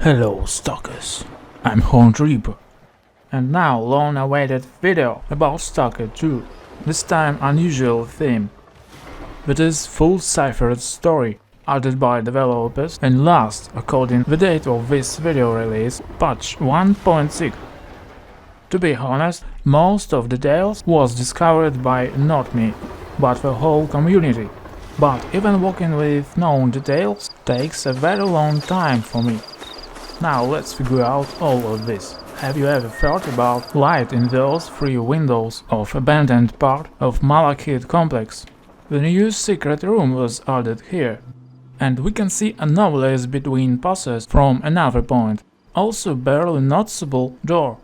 Hello Stalkers, I'm Horned Reaper, and now long-awaited video about Stalker 2, this time unusual theme. It is full ciphered story, added by developers and last, according the date of this video release, patch 1.6. To be honest, most of details was discovered by not me, but the whole community. But even working with known details takes a very long time for me. Now let's figure out all of this. Have you ever thought about light in those 3 windows of abandoned part of Malachite complex? The new secret room was added here, and we can see anomalies between passes from another point, also barely noticeable door.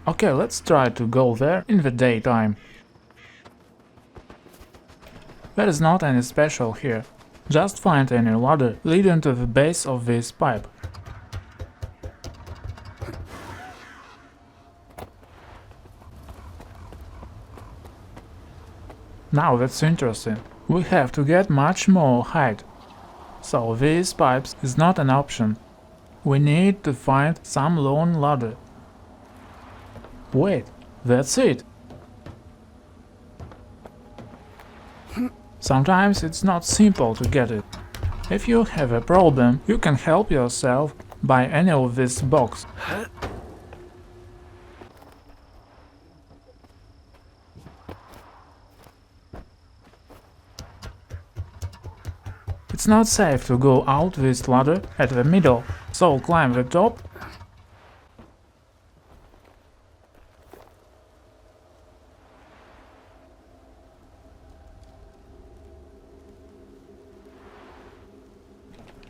Okay, let's try to go there in the daytime. There is not any special here. Just find any ladder leading to the base of this pipe. Now that's interesting. We have to get much more height. So these pipes is not an option. We need to find some lone ladder. Wait, that's it! Sometimes it's not simple to get it. If you have a problem, you can help yourself by any of this box. It's not safe to go out this ladder at the middle, so climb the top.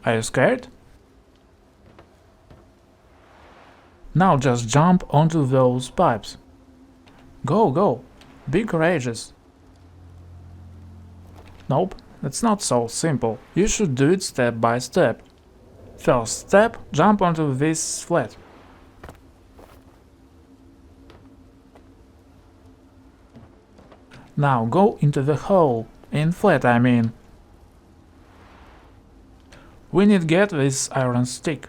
Are you scared? Now just jump onto those pipes. Go, go! Be courageous! Nope, it's not so simple. You should do it step by step. First step, jump onto this flat. Now go into the hole, in flat I mean. We need get this iron stick.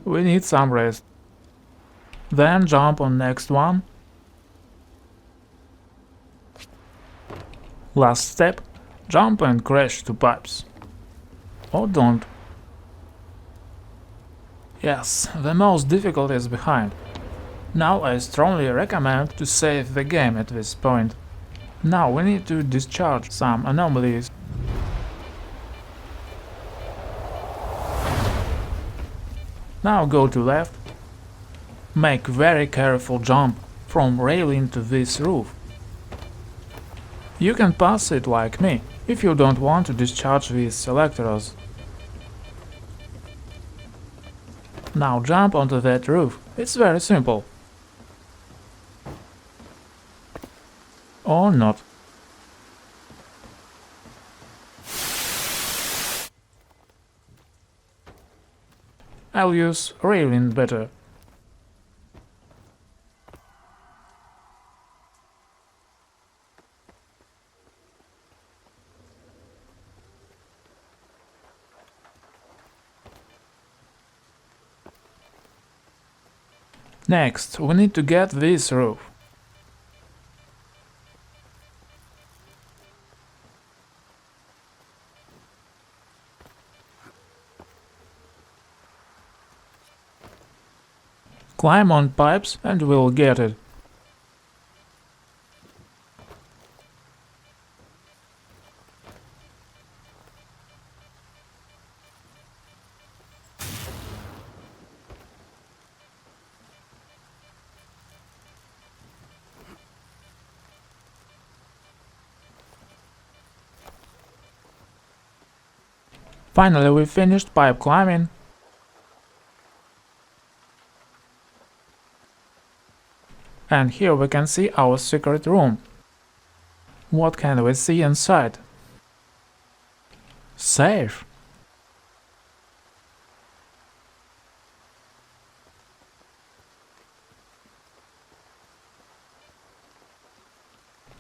We need some rest. Then jump on next one. Last step, jump and crash to pipes. Or don't. Yes, the most difficult is behind. Now I strongly recommend to save the game at this point. Now we need to discharge some anomalies. Now go to left. Make very careful jump from railing to this roof. You can pass it like me, if you don't want to discharge these selectors. Now jump onto that roof, it's very simple. Or not. I'll use railing better. Next, we need to get this roof. Climb on pipes and we'll get it. Finally, we finished pipe climbing. And here we can see our secret room. What can we see inside? Safe.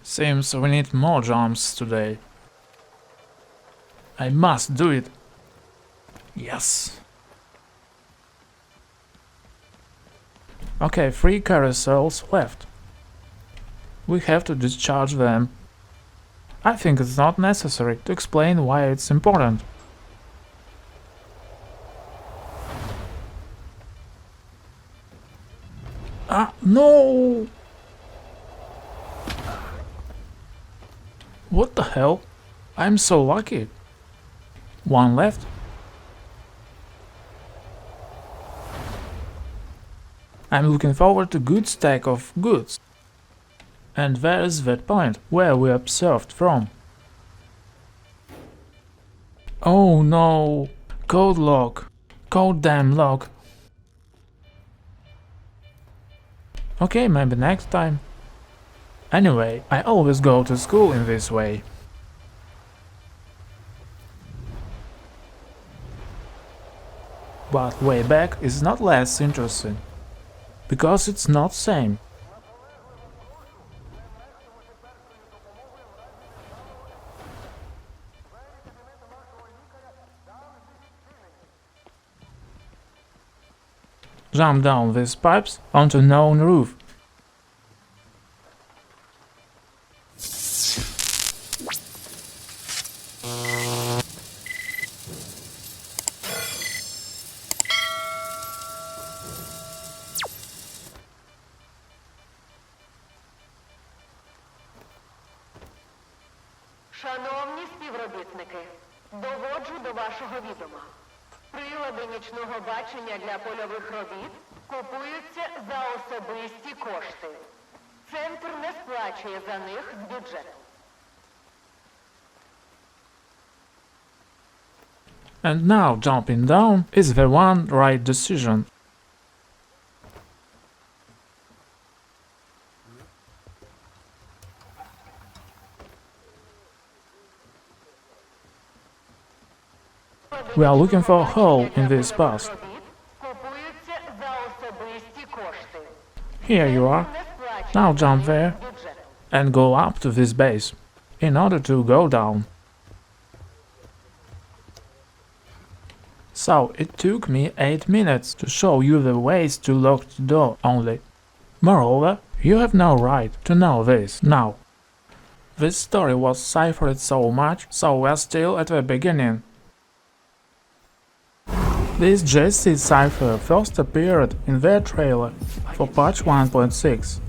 Seems we need more jumps today. I must do it. Yes. Okay, 3 carousels left. We have to discharge them. I think it's not necessary to explain why it's important. Ah, no! What the hell? I'm so lucky. 1 left. I'm looking forward to good stack of goods. And there's that point where we observed from. Oh no! Code lock. Code damn lock. Okay, maybe next time. Anyway, I always go to school in this way. But way back is not less interesting. Because it's not same. Jump down these pipes onto known roof. Шановні співробітники, доводжу до вашого відома. Прилади нічного бачення для польових робіт купуються за особисті кошти. Центр не сплачує за них з бюджету. And now jumping down is the one right decision. We are looking for a hole in this path. Here you are. Now jump there and go up to this base in order to go down. So it took me 8 minutes to show you the ways to lock the door only. Moreover, you have no right to know this now. This story was ciphered so much, so we're still at the beginning. This JC cipher first appeared in their trailer for patch 1.6.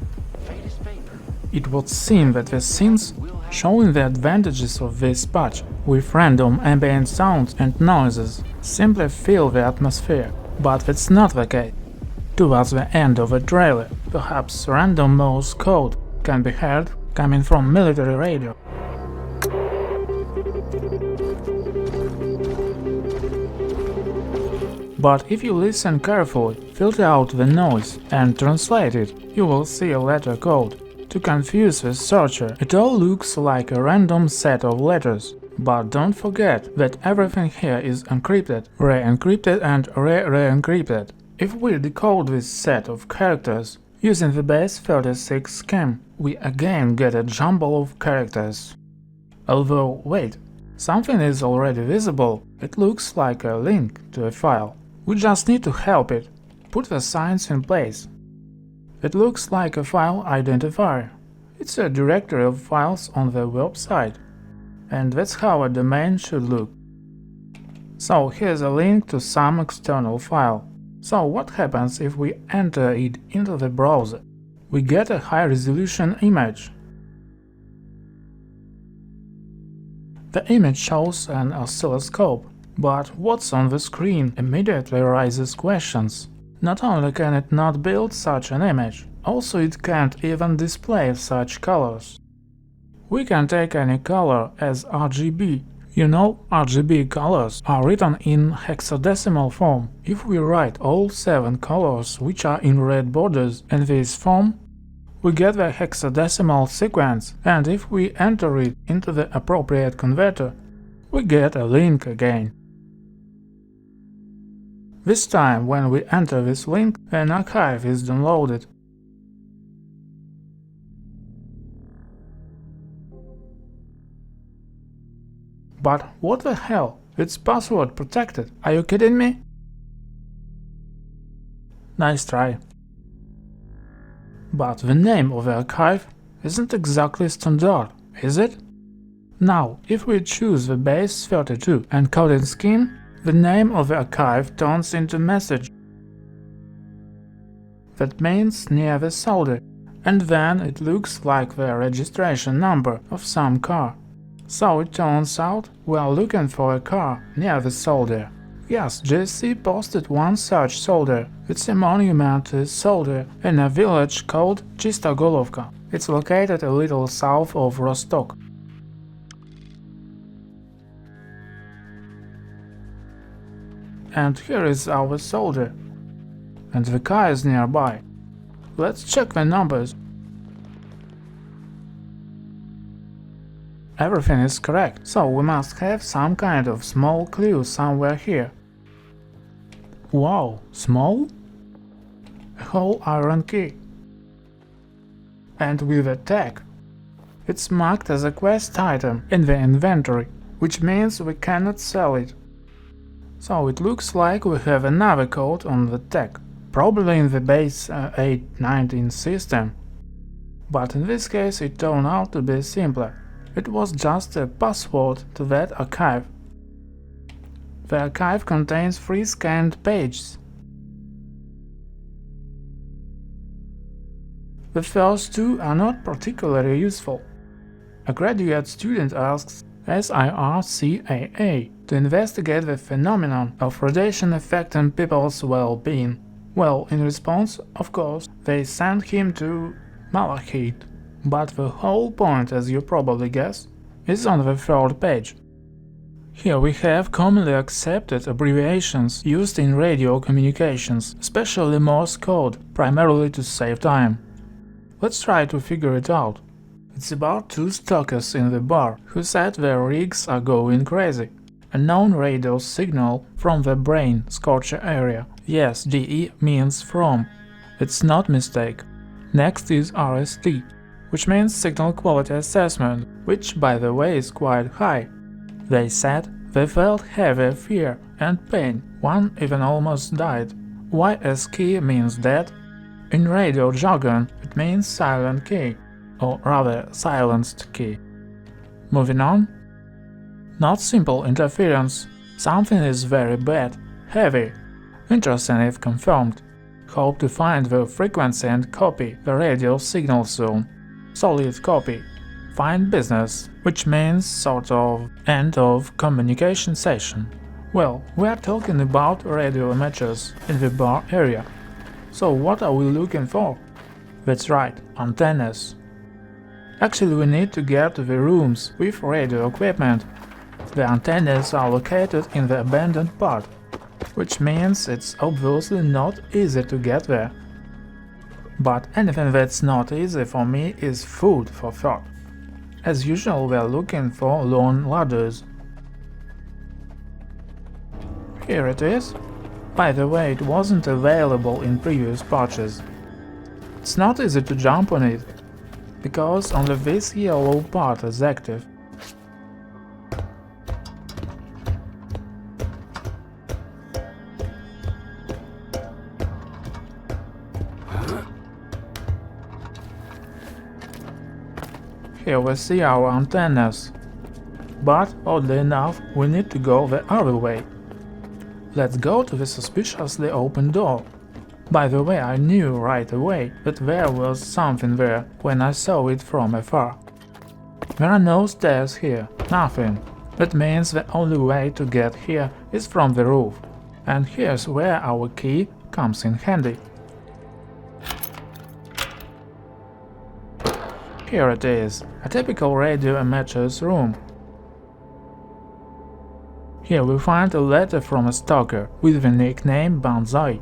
It would seem that the scenes showing the advantages of this patch with random ambient sounds and noises simply fill the atmosphere, but that's not the case. Towards the end of the trailer, perhaps random Morse code can be heard coming from military radio. But if you listen carefully, filter out the noise and translate it, you will see a letter code. To confuse the searcher, it all looks like a random set of letters. But don't forget that everything here is encrypted, re-encrypted and re-re-encrypted. If we decode this set of characters using the base 36 scheme, we again get a jumble of characters. Although, wait, something is already visible. It looks like a link to a file. We just need to help it. Put the signs in place. It looks like a file identifier. It's a directory of files on the website. And that's how a domain should look. So here's a link to some external file. So what happens if we enter it into the browser? We get a high-resolution image. The image shows an oscilloscope. But what's on the screen immediately raises questions. Not only can it not build such an image, also it can't even display such colors. We can take any color as RGB. You know, RGB colors are written in hexadecimal form. If we write all 7 colors which are in red borders in this form, we get the hexadecimal sequence, and if we enter it into the appropriate converter, we get a link again. This time, when we enter this link, an archive is downloaded. But what the hell? It's password protected. Are you kidding me? Nice try. But the name of the archive isn't exactly standard, is it? Now, if we choose the base 32 encoding scheme, the name of the archive turns into message. That means near the solder, and then it looks like the registration number of some car. So it turns out we are looking for a car near the solder. Yes, GSC posted one such solder. It's a monumental solder in a village called Chistogolovka. It's located a little south of Rostock. And here is our solder. And the car is nearby. Let's check the numbers. Everything is correct, so we must have some kind of small clue somewhere here. Wow, small? A whole iron key. And with a tag. It's marked as a quest item in the inventory, which means we cannot sell it. So it looks like we have another code on the tag, probably in the base 819 system. But in this case it turned out to be simpler. It was just a password to that archive. The archive contains 3 scanned pages. The first 2 are not particularly useful. A graduate student asks SIRCAA to investigate the phenomenon of radiation affecting people's well-being. Well, in response, of course, they send him to Malachite. But the whole point, as you probably guess, is on the 3rd page. Here we have commonly accepted abbreviations used in radio communications, especially Morse code, primarily to save time. Let's try to figure it out. It's about 2 stalkers in the bar who said their rigs are going crazy. A known radio signal from the brain scorcher area. Yes, DE means from. It's not mistake. Next is RST, which means signal quality assessment, which by the way is quite high. They said they felt heavy fear and pain, one even almost died. YSK means dead. In radio jargon it means silent key, or rather silenced key. Moving on. Not simple interference, something is very bad, heavy. Interesting if confirmed. Hope to find the frequency and copy the radio signal soon. Solid copy. Fine business, which means sort of end of communication session. Well, we are talking about radio amateurs in the bar area. So what are we looking for? That's right, antennas. Actually, we need to get to the rooms with radio equipment. The antennas are located in the abandoned part, which means it's obviously not easy to get there. But anything that's not easy for me is food for thought. As usual, we are looking for lawn ladders. Here it is. By the way, it wasn't available in previous patches. It's not easy to jump on it, because only this yellow part is active. Here we see our antennas. But, oddly enough, we need to go the other way. Let's go to the suspiciously open door. By the way, I knew right away that there was something there when I saw it from afar. There are no stairs here, nothing. That means the only way to get here is from the roof. And here's where our key comes in handy. Here it is, a typical radio amateur's room. Here we find a letter from a stalker with the nickname Banzai.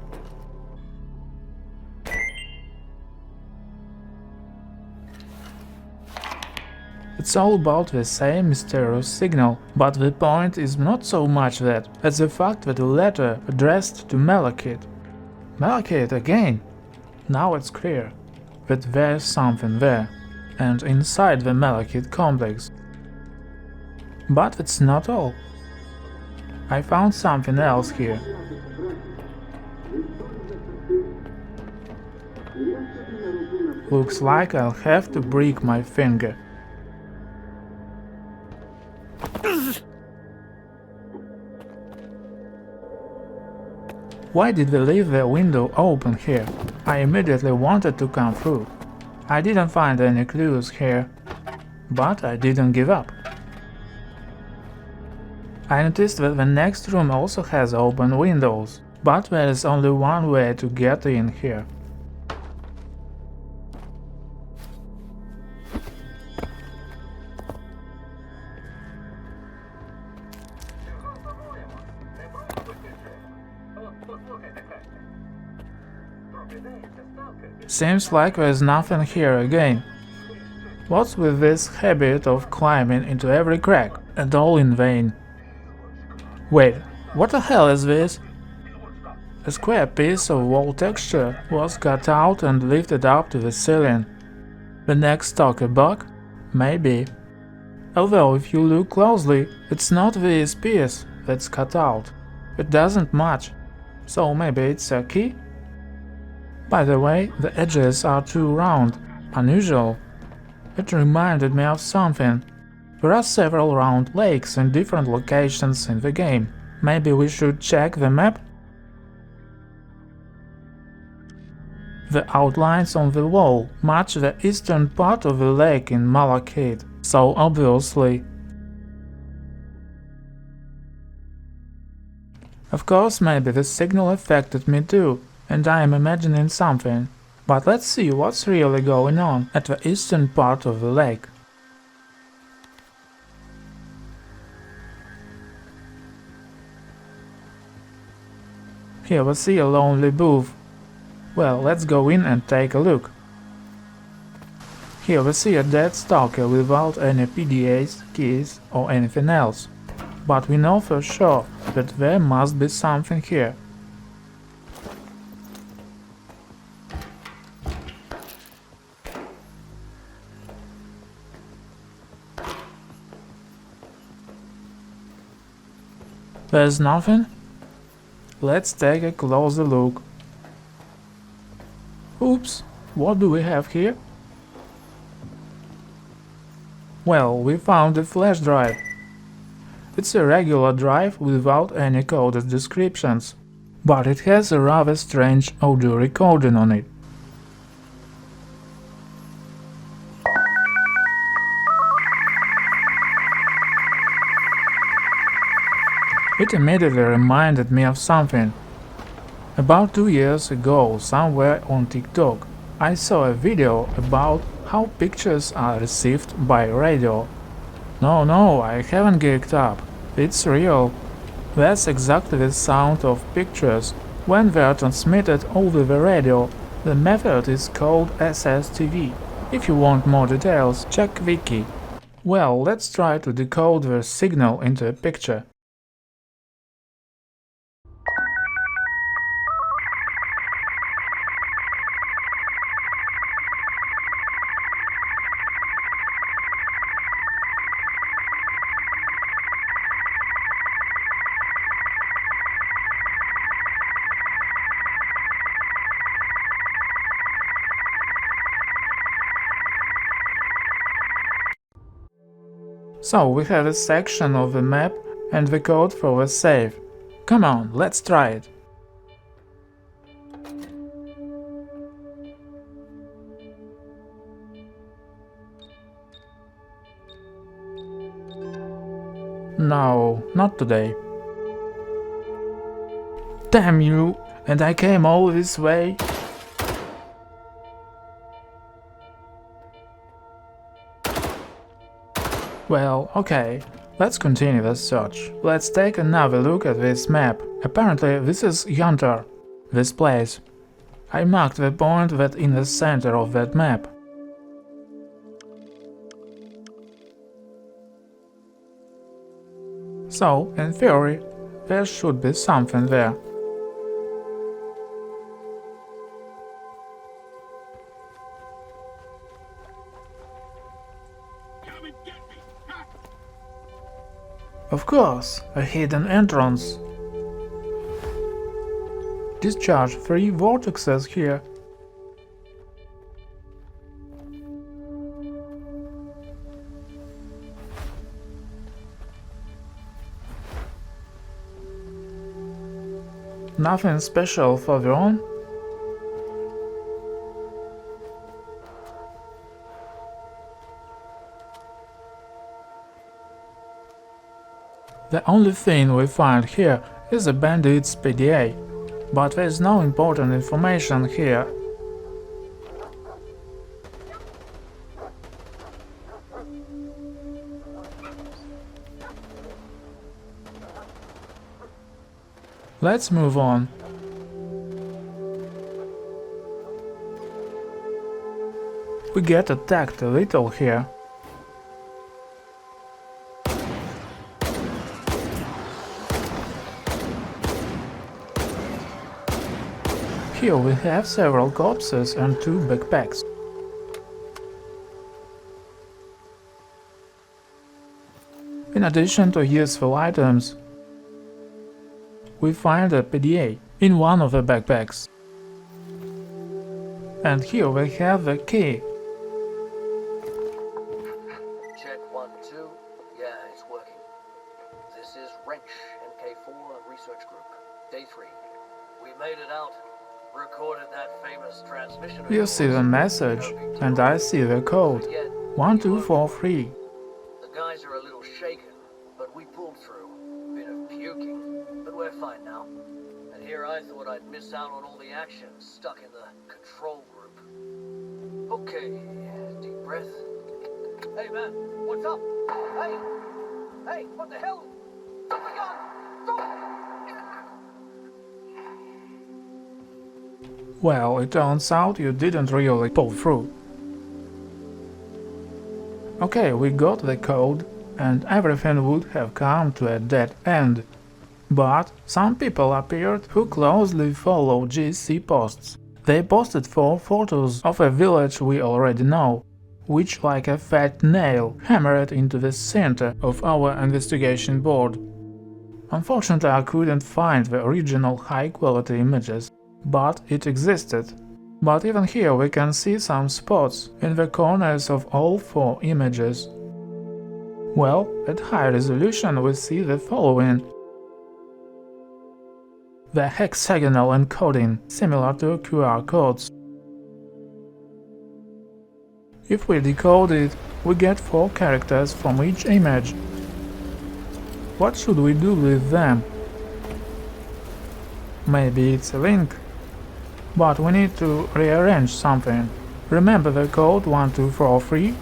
It's all about the same mysterious signal, but the point is not so much that, as the fact that a letter addressed to Malachite. Malachite again! Now it's clear that there's something there, and inside the Malachite complex. But it's not all. I found something else here. Looks like I'll have to break my finger. Why did we leave the window open here? I immediately wanted to come through. I didn't find any clues here, but I didn't give up. I noticed that the next room also has open windows, but there is only one way to get in here. Seems like there's nothing here again. What's with this habit of climbing into every crack, and all in vain? Wait, what the hell is this? A square piece of wall texture was cut out and lifted up to the ceiling. The next Stalker bug? Maybe. Although if you look closely, it's not this piece that's cut out. It doesn't match. So maybe it's a key? By the way, the edges are too round. Unusual. It reminded me of something. There are several round lakes in different locations in the game. Maybe we should check the map? The outlines on the wall match the eastern part of the lake in Malachite, so obviously. Of course, maybe the signal affected me too, and I am imagining something. But let's see what's really going on at the eastern part of the lake. Here we see a lonely booth. Well, let's go in and take a look. Here we see a dead Stalker without any PDAs, keys or anything else. But we know for sure that there must be something here. There's nothing? Let's take a closer look. Oops, what do we have here? Well, we found a flash drive. It's a regular drive without any coded descriptions, but it has a rather strange audio recording on it. It immediately reminded me of something. About 2 years ago, somewhere on TikTok, I saw a video about how pictures are received by radio. No, I haven't geeked up. It's real. That's exactly the sound of pictures when they're transmitted over the radio. The method is called SSTV. If you want more details, check Wiki. Well, let's try to decode the signal into a picture. So we have a section of the map and the code for the save. Come on, let's try it. No, not today. Damn you! And I came all this way? Well, okay, let's continue the search. Let's take another look at this map. Apparently this is Yontar, this place. I marked the point that's in the center of that map. So, in theory, there should be something there. Of course, a hidden entrance. Discharge 3 vortexes here. Nothing special further on. The only thing we find here is the bandit's PDA, but there is no important information here. Let's move on. We get attacked a little here. Here we have several corpses and 2 backpacks. In addition to useful items, we find a PDA in one of the backpacks. And here we have the key. Check 1, 2. Yeah, it's working. This is Wrench, NK4 Research Group. Day 3. We made it out. Recorded that famous transmission. You see the message, and I see the code. 1243. The guys are a little shaken, but we pulled through. Bit of puking, but we're fine now. And here I thought I'd miss out on all the action stuck in the control group. Okay, deep breath. Hey man, what's up? Hey, what the hell? Drop the gun! Drop! Well, it turns out you didn't really pull through. Okay, we got the code, and everything would have come to a dead end. But some people appeared who closely follow GC posts. They posted 4 photos of a village we already know, which like a fat nail hammered into the center of our investigation board. Unfortunately, I couldn't find the original high-quality images, but it existed. But even here we can see some spots in the corners of all 4 images. Well, at high resolution we see the following. The hexagonal encoding, similar to QR codes. If we decode it, we get 4 characters from each image. What should we do with them? Maybe it's a link? But we need to rearrange something. Remember the code 1243?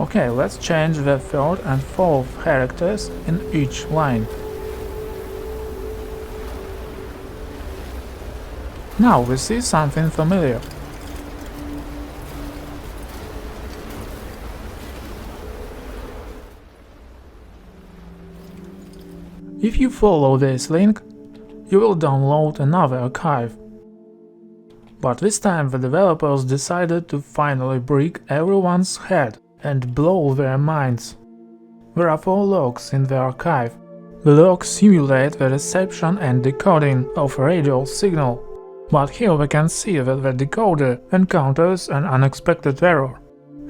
Okay, let's change the 3rd and 4th characters in each line. Now we see something familiar. If you follow this link, you will download another archive. But this time the developers decided to finally break everyone's head and blow their minds. There are 4 logs in the archive. The logs simulate the reception and decoding of a radio signal. But here we can see that the decoder encounters an unexpected error.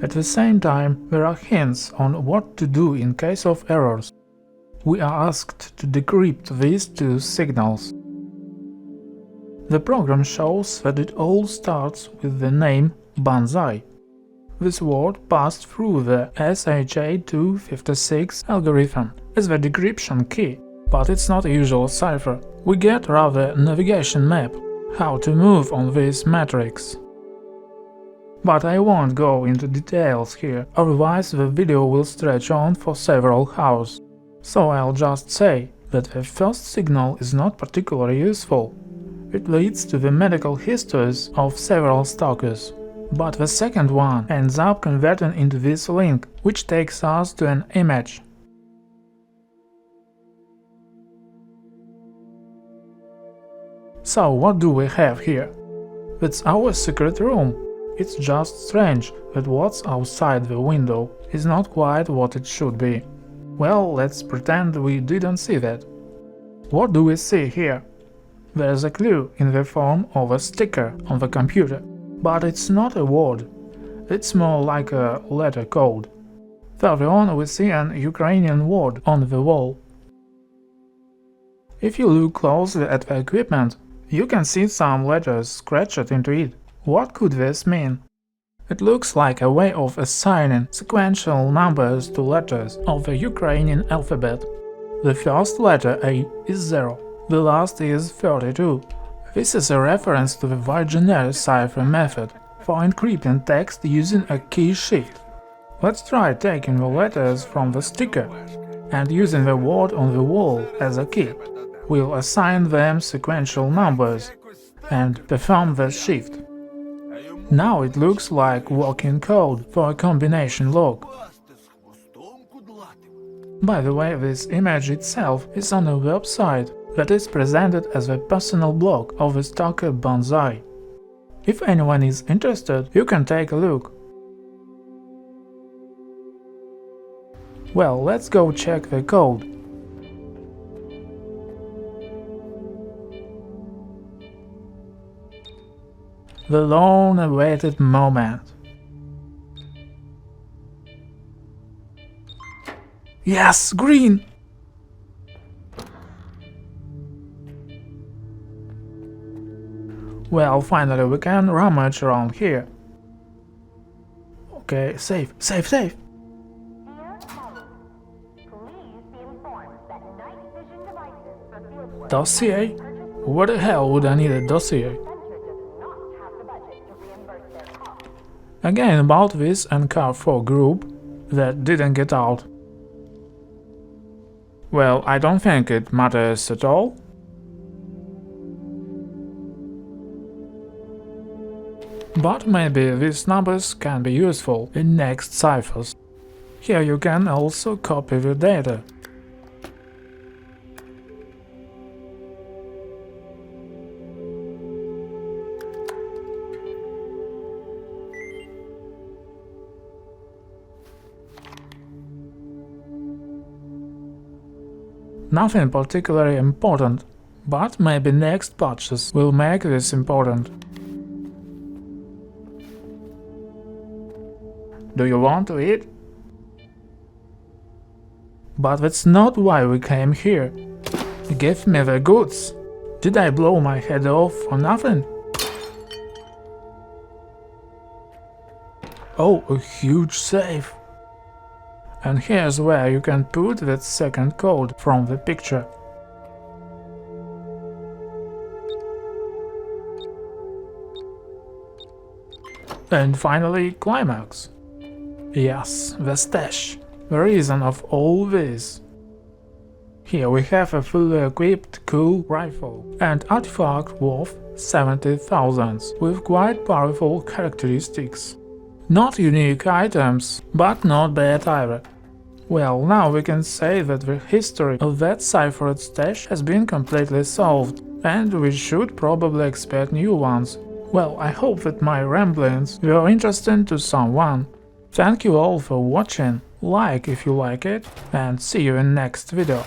At the same time, there are hints on what to do in case of errors. We are asked to decrypt these 2 signals. The program shows that it all starts with the name Banzai. This word passed through the SHA-256 algorithm as the decryption key, but it's not a usual cipher. We get rather a navigation map, how to move on this matrix. But I won't go into details here, otherwise the video will stretch on for several hours. So I'll just say that the first signal is not particularly useful. It leads to the medical histories of several stalkers. But the second one ends up converting into this link, which takes us to an image. So what do we have here? That's our secret room. It's just strange that what's outside the window is not quite what it should be. Well, let's pretend we didn't see that. What do we see here? There's a clue in the form of a sticker on the computer, but it's not a word. It's more like a letter code. Further on we see an Ukrainian word on the wall. If you look closely at the equipment, you can see some letters scratched into it. What could this mean? It looks like a way of assigning sequential numbers to letters of the Ukrainian alphabet. The first letter A is 0, the last is 32. This is a reference to the Virginia cipher method for encrypting text using a key shift. Let's try taking the letters from the sticker and using the word on the wall as a key. We'll assign them sequential numbers and perform the shift. Now it looks like working code for a combination log. By the way, this image itself is on a website that is presented as the personal blog of the Stalker bonsai. If anyone is interested, you can take a look. Well, let's go check the code. The long-awaited moment. Yes, green! Well, finally we can rummage around here. Okay, safe. Dossier? What the hell would I need a dossier? Again about this NCAR4 group that didn't get out. Well, I don't think it matters at all. But maybe these numbers can be useful in next ciphers. Here you can also copy the data. Nothing particularly important, but maybe next patches will make this important. Do you want to eat? But that's not why we came here. Give me the goods. Did I blow my head off for nothing? Oh, a huge safe. And here's where you can put that second code from the picture. And finally, climax. Yes, the stash, the reason of all this. Here we have a fully equipped cool rifle and artifact worth 70,000 with quite powerful characteristics. Not unique items, but not bad either. Well, now we can say that the history of that ciphered stash has been completely solved, and we should probably expect new ones. Well, I hope that my ramblings were interesting to someone. Thank you all for watching, like if you like it, and see you in next video.